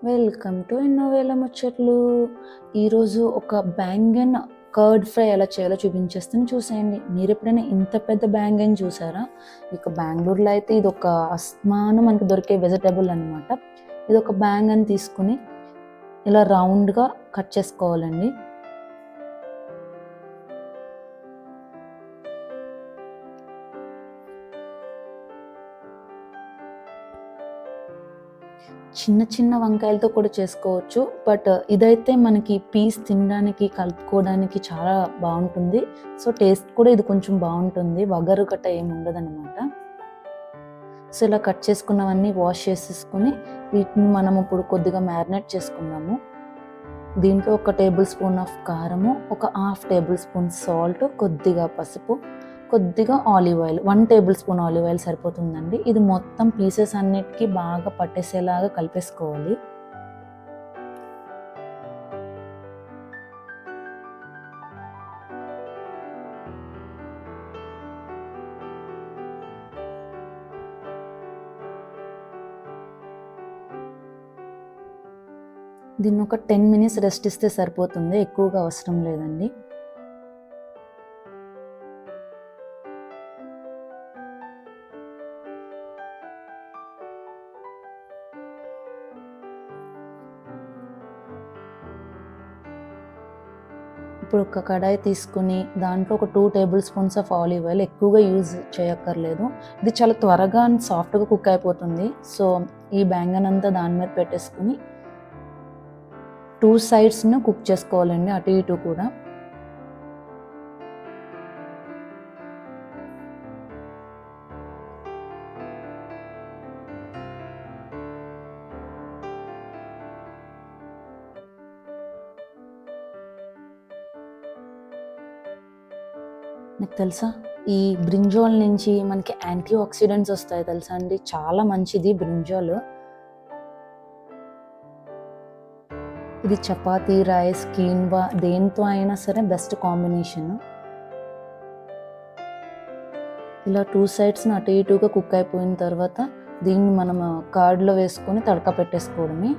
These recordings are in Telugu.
వెల్కమ్ టు ఎన్నో వేల ముచ్చట్లు. ఈరోజు ఒక బ్యాంగన్ కర్డ్ ఫ్రై ఎలా చేయాలో చూపించేస్తాను, చూసేయండి. మీరు ఎప్పుడైనా ఇంత పెద్ద బ్యాంగన్ చూసారా? ఇక బెంగళూరులో అయితే ఇది ఒక అస్మాను మనకు దొరికే వెజిటబుల్ అనమాట. ఇది ఒక బ్యాంగన్ తీసుకుని ఇలా రౌండ్గా కట్ చేసుకోవాలండి. చిన్న చిన్న వంకాయలతో కూడా చేసుకోవచ్చు, బట్ ఇదైతే మనకి పీస్ తినడానికి కలుపుకోవడానికి చాలా బాగుంటుంది. సో టేస్ట్ కూడా ఇది కొంచెం బాగుంటుంది, వగరు గట్ట ఏమి ఉండదన్నమాట. సో ఇలా కట్ చేసుకున్నవన్నీ వాష్ చేసేసుకుని వీటిని మనం ఇప్పుడు కొద్దిగా మ్యారినేట్ చేసుకున్నాము. దీంట్లో 1 టేబుల్ స్పూన్ ఆఫ్ కారము, ఒక 1/2 టేబుల్ స్పూన్ సాల్ట్, కొద్దిగా పసుపు, కొద్దిగా olive oil, 1 table spoon olive oil సరిపోతుందండి. ఇది మొత్తం పీసెస్ అన్నిటికీ బాగా పట్టేసేలాగా కలిపేసుకోవాలి. దీన్ని ఒక 10 మినిట్స్ రెస్ట్ ఇస్తే సరిపోతుంది, ఎక్కువగా అవసరం లేదండి. ఇప్పుడు ఒక కడాయి తీసుకుని దాంట్లో ఒక 2 table spoons of olive oil, ఎక్కువగా యూజ్ చేయక్కర్లేదు. ఇది చాలా త్వరగా అండ్ సాఫ్ట్గా కుక్ అయిపోతుంది. సో ఈ బ్యాంగన్ అంతా దాని మీద పెట్టేసుకుని 2 సైడ్స్ను కుక్ చేసుకోవాలండి, అటు ఇటు కూడా. మీకు తెలుసా, ఈ బ్రింజాల్ నుంచి మనకి యాంటీ ఆక్సిడెంట్స్ వస్తాయి తెలుసా అండి, చాలా మంచిది బ్రింజాల్. ఇది చపాతీ, రైస్, కీన్వా దేంతో అయినా సరే బెస్ట్ కాంబినేషన్. ఇలా 2 సైడ్స్ని అటు ఇటుగా కుక్ అయిపోయిన తర్వాత దీన్ని మనం కర్డ్లో వేసుకొని తడక పెట్టేసుకోవడమే.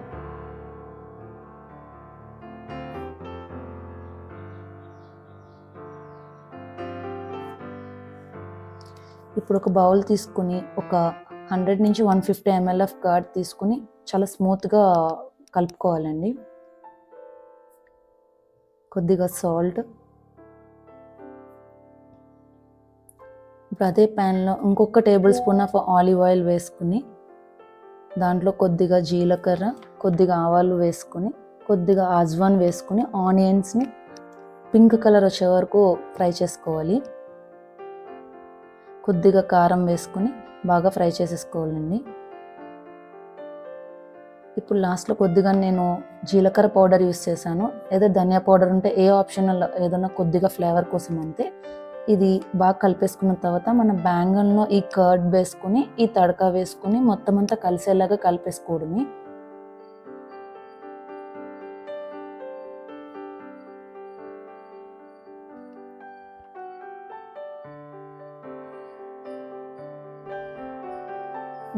ఇప్పుడు ఒక బౌల్ తీసుకుని ఒక 100 నుంచి 150 ml ఆఫ్ కర్డ్ తీసుకుని చాలా స్మూత్గా కలుపుకోవాలండి. కొద్దిగా సాల్ట్. ఇప్పుడు అదే ప్యాన్లో ఇంకొక table spoon of olive oil వేసుకుని దాంట్లో కొద్దిగా జీలకర్ర, కొద్దిగా ఆవాలు వేసుకుని, కొద్దిగా అజ్వాన్ వేసుకుని ఆనియన్స్ని పింక్ కలర్ వచ్చే వరకు ఫ్రై చేసుకోవాలి. కొద్దిగా కారం వేసుకుని బాగా ఫ్రై చేసేసుకోవాలండి. ఇప్పుడు లాస్ట్లో కొద్దిగా నేను జీలకర్ర పౌడర్ యూస్ చేశాను, ఏదో ధనియా పౌడర్ ఉంటే ఏ ఆప్షనల్ ఏదైనా కొద్దిగా ఫ్లేవర్ కోసం అంతే. ఇది బాగా కలిపేసుకున్న తర్వాత మన బ్యాంగన్లో ఈ కర్డ్ వేసుకుని ఈ తడక వేసుకుని మొత్తం అంతా కలిసేలాగా కలిపేసుకోవడమే.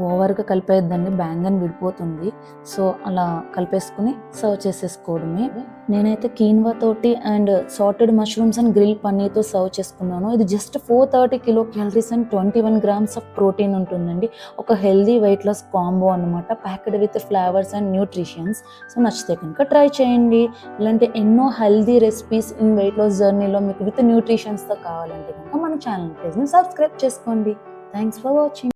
ఓవర్గా కలిపేద్దండి, బ్యాంగన్ విడిపోతుంది. సో అలా కలిపేసుకుని సర్వ్ చేసేసుకోవడమే. నేనైతే కీన్వా తోటి and sauteed mushrooms and grill పన్నీర్తో సర్వ్ చేసుకున్నాను. ఇది just 430 kilo calories and 21 grams of protein ఉంటుందండి. ఒక హెల్దీ వెయిట్ లాస్ కాంబో అనమాట, packed with flavours and nutritions. So నచ్చితే కనుక ట్రై చేయండి. ఇలాంటి ఎన్నో healthy recipes in weight loss జర్నీలో మీకు విత్ న్యూట్రిషన్స్తో కావాలంటే కనుక మన ఛానల్ ప్లీజ్ సబ్స్క్రైబ్ చేసుకోండి. Thanks for watching.